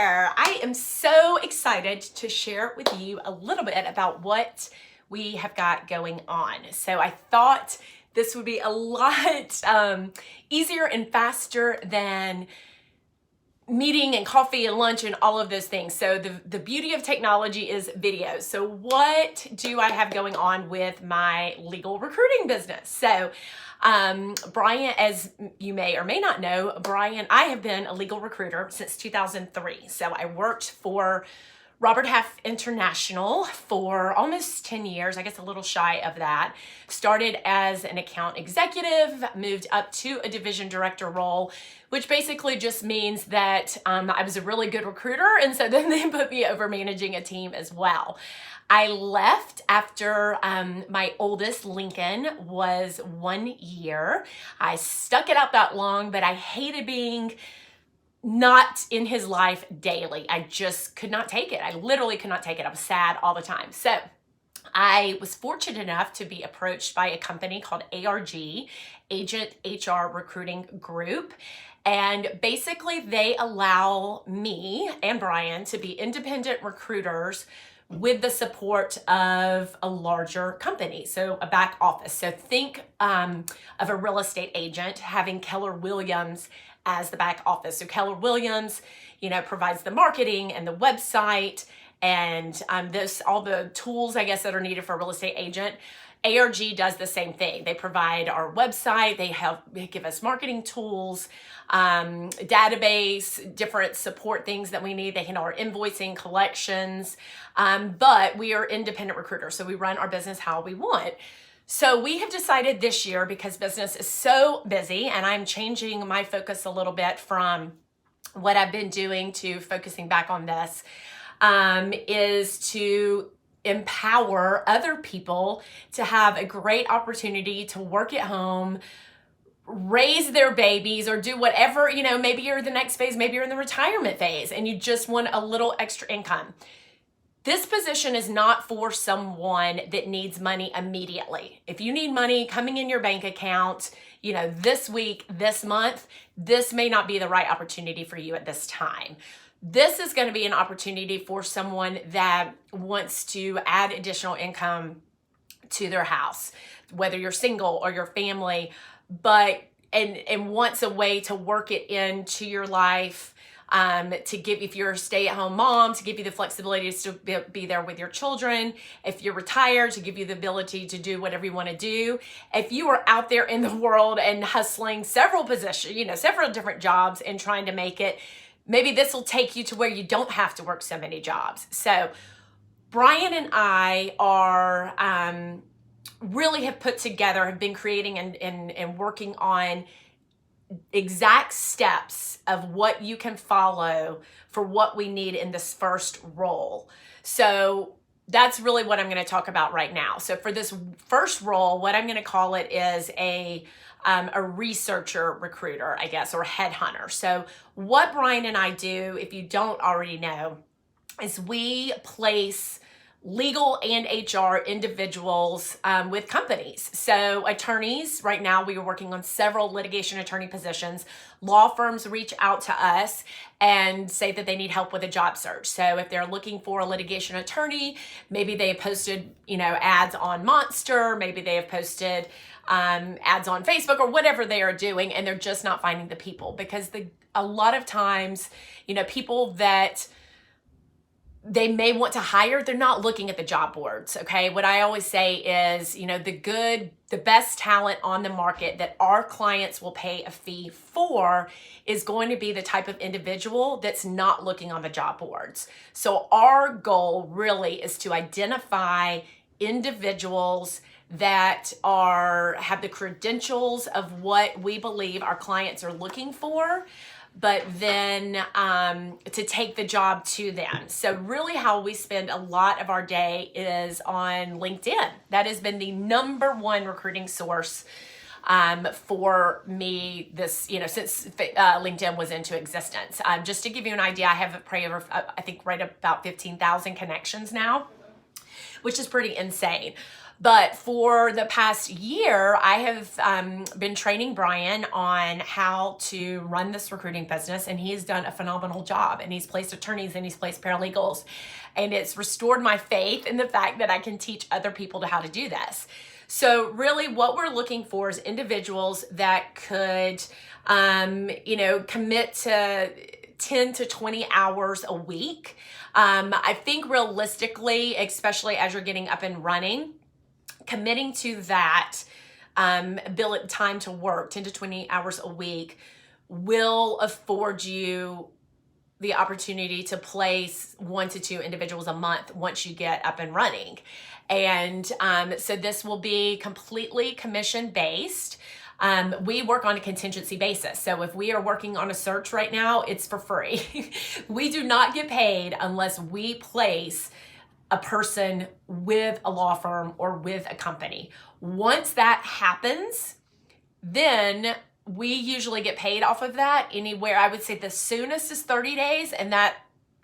there. I am so excited to share with you a little bit about what we have got going on. So I thought this would be a lot easier and faster than meeting and coffee and lunch and all of those things. So the beauty of technology is video. So what do I have going on with my legal recruiting business? So Brian, as you may or may not know, I have been a legal recruiter since 2003. So I worked for Robert Half International for almost 10 years, I guess a little shy of that. Started as an account executive, moved up to a division director role, which basically just means that I was a really good recruiter, and so then they put me over managing a team as well. I left after my oldest, Lincoln, was 1 year. I stuck it out that long, but I hated being not in his life daily. I just could not take it. I literally could not take it. I was sad all the time. So I was fortunate enough to be approached by a company called ARG, Agent HR Recruiting Group. And basically they allow me and Brian to be independent recruiters with the support of a larger company, so a back office. So think of a real estate agent having Keller Williams as the back office. So Keller Williams, provides the marketing and the website and all the tools, I guess, that are needed for a real estate agent. ARG does the same thing. They provide our website. They give us marketing tools, database, different support things that we need. They handle our invoicing, collections, but we are independent recruiters, so we run our business how we want. So we have decided this year, because business is so busy and I'm changing my focus a little bit from what I've been doing to focusing back on this, is to empower other people to have a great opportunity to work at home, raise their babies, or do whatever, maybe you're the next phase, maybe you're in the retirement phase and you just want a little extra income. This position is not for someone that needs money immediately. If you need money coming in your bank account, this week, this month, this may not be the right opportunity for you at this time. This is going to be an opportunity for someone that wants to add additional income to their house, whether you're single or your family, and wants a way to work it into your life, to give, if you're a stay-at-home mom, to give you the flexibility to still be there with your children. If you're retired, to give you the ability to do whatever you want to do. If you are out there in the world and hustling several positions, several different jobs and trying to make it, maybe this will take you to where you don't have to work so many jobs. So Brian and I are really have been creating and working on exact steps of what you can follow for what we need in this first role. So that's really what I'm going to talk about right now. So for this first role, what I'm going to call it is a researcher recruiter, I guess, or headhunter. So what Brian and I do, if you don't already know, is we place legal and HR individuals with companies. So attorneys, right now we are working on several litigation attorney positions. Law firms reach out to us and say that they need help with a job search. So if they're looking for a litigation attorney, maybe they have posted, ads on Monster, maybe they have posted ads on Facebook or whatever they are doing, and they're just not finding the people, because a lot of times, people that they may want to hire, they're not looking at the job boards, okay? What I always say is, the best talent on the market that our clients will pay a fee for is going to be the type of individual that's not looking on the job boards. So our goal really is to identify individuals that have the credentials of what we believe our clients are looking for, but then to take the job to them. So really how we spend a lot of our day is on LinkedIn. That has been the number one recruiting source for me since LinkedIn was into existence. Just to give you an idea, I have right about 15,000 connections now, which is pretty insane. But for the past year, I have been training Brian on how to run this recruiting business, and he's done a phenomenal job. And he's placed attorneys and he's placed paralegals, and it's restored my faith in the fact that I can teach other people to how to do this. So really what we're looking for is individuals that could, commit to 10 to 20 hours a week. I think realistically, especially as you're getting up and running, committing to that time to work 10 to 20 hours a week will afford you the opportunity to place 1 to 2 individuals a month once you get up and running. And so this will be completely commission based. We work on a contingency basis. So if we are working on a search right now, it's for free. We do not get paid unless we place a person with a law firm or with a company. Once that happens, then we usually get paid off of that anywhere. I would say the soonest is 30 days, and that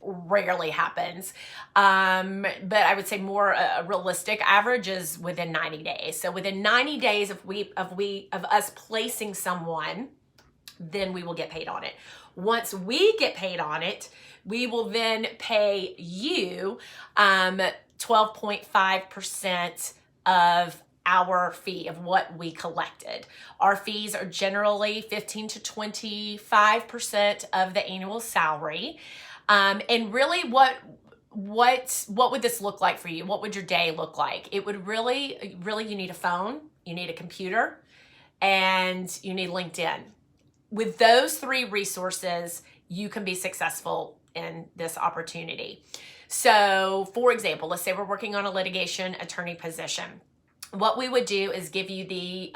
rarely happens. But I would say more a realistic average is within 90 days. So within 90 days of us placing someone, then we will get paid on it. Once we get paid on it, we will then pay you 12.5% of our fee of what we collected. Our fees are generally 15 to 25% of the annual salary. And really what would this look like for you? What would your day look like? It would really, you need a phone, you need a computer, and you need LinkedIn. With those 3 resources, you can be successful in this opportunity. So for example, let's say we're working on a litigation attorney position. What we would do is give you the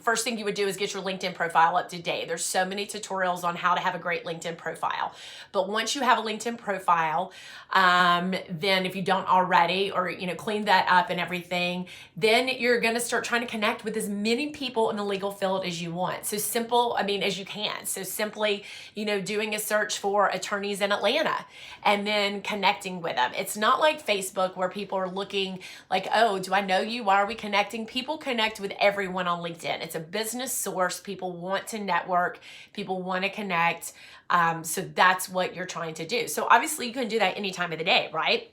first thing you would do is get your LinkedIn profile up to date. There's so many tutorials on how to have a great LinkedIn profile. But once you have a LinkedIn profile, then if you don't already, or clean that up and everything, then you're going to start trying to connect with as many people in the legal field as you want. So as you can. So simply, doing a search for attorneys in Atlanta and then connecting with them. It's not like Facebook where people are looking like, oh, do I know you? Why are we connecting? People connect with everyone on LinkedIn. It's a business source. People want to network. People want to connect. So that's what you're trying to do. So obviously you can do that any time of the day, right?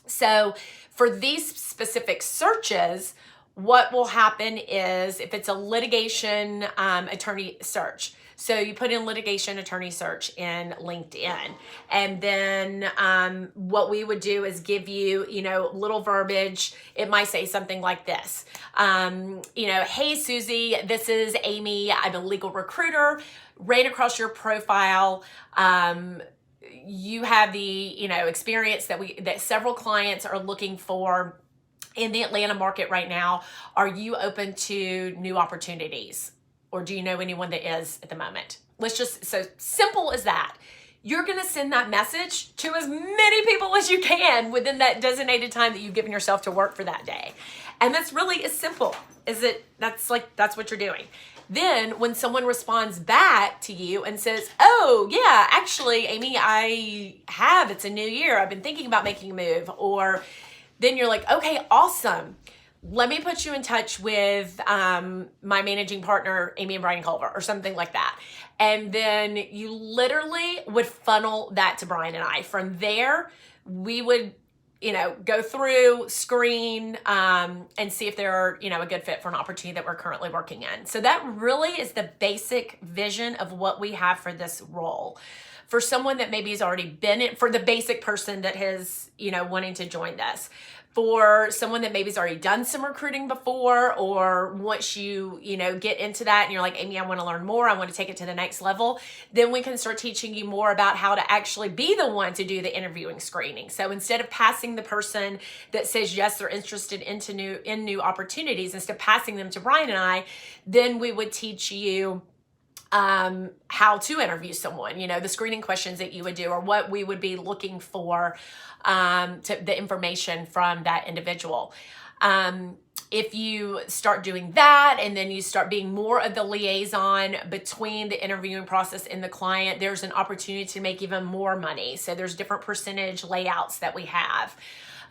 So for these specific searches, what will happen is if it's a litigation attorney search, so you put in litigation attorney search in LinkedIn, and then what we would do is give you, little verbiage. It might say something like this, hey, Susie, this is Amy. I'm a legal recruiter, ran across your profile. You have the, experience that several clients are looking for in the Atlanta market right now. Are you open to new opportunities? Or do you know anyone that is at the moment? So simple as that. You're going to send that message to as many people as you can within that designated time that you've given yourself to work for that day. And that's really as simple as that's what you're doing. Then when someone responds back to you and says, oh yeah, actually, Amy, it's a new year. I've been thinking about making a move. Or then you're like, okay, awesome. Let me put you in touch with my managing partner, Amy and Brian Culver, or something like that. And then you literally would funnel that to Brian and I. From there, we would, go through, screen, and see if they're, a good fit for an opportunity that we're currently working in. So that really is the basic vision of what we have for this role. For someone that maybe has already been in, for the basic person that has, wanting to join this. For someone that maybe has already done some recruiting before, or once you get into that and you're like, Amy, I want to learn more, I want to take it to the next level, then we can start teaching you more about how to actually be the one to do the interviewing screening. So instead of passing the person that says yes, they're interested in new opportunities, instead of passing them to Brian and I, then we would teach you how to interview someone, the screening questions that you would do, or what we would be looking for, the information from that individual. If you start doing that, and then you start being more of the liaison between the interviewing process and the client, there's an opportunity to make even more money. So there's different percentage layouts that we have.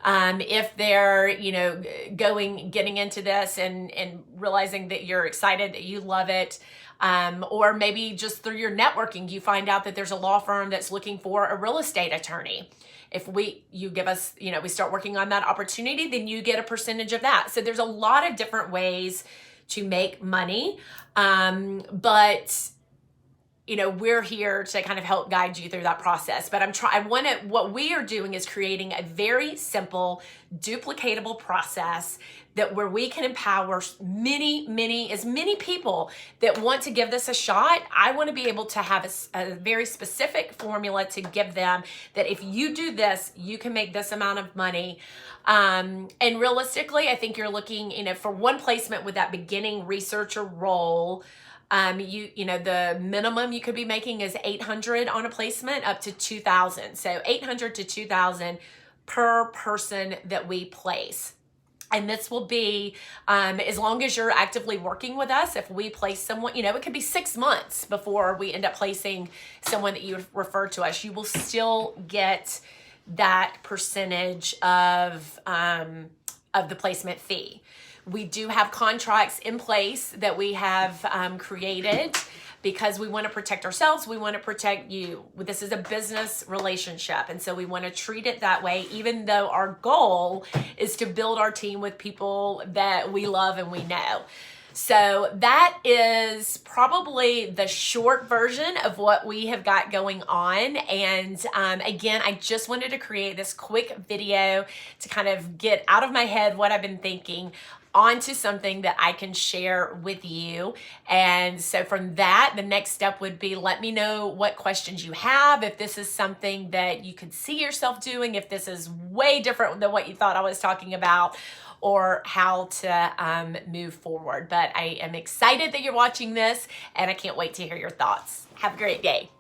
If they're, getting into this and realizing that you're excited, that you love it, or maybe just through your networking, you find out that there's a law firm that's looking for a real estate attorney. If you give us, we start working on that opportunity, then you get a percentage of that. So there's a lot of different ways to make money. But we're here to kind of help guide you through that process. But what we are doing is creating a very simple, duplicatable process where we can empower as many people that want to give this a shot. I want to be able to have a very specific formula to give them that if you do this, you can make this amount of money. And realistically, I think you're looking, for one placement with that beginning researcher role, the minimum you could be making is $800 on a placement up to $2,000. So $800 to $2,000 per person that we place. And this will be, as long as you're actively working with us, if we place someone, it could be 6 months before we end up placing someone that you refer to us, you will still get that percentage of the placement fee. We do have contracts in place that we have created because we want to protect ourselves. We want to protect you. This is a business relationship. And so we want to treat it that way, even though our goal is to build our team with people that we love and we know. So that is probably the short version of what we have got going on. And again, I just wanted to create this quick video to kind of get out of my head what I've been thinking onto something that I can share with you. And so from that, the next step would be, let me know what questions you have, if this is something that you could see yourself doing, if this is way different than what you thought I was talking about, or how to move forward. But I am excited that you're watching this, and I can't wait to hear your thoughts. Have a great day.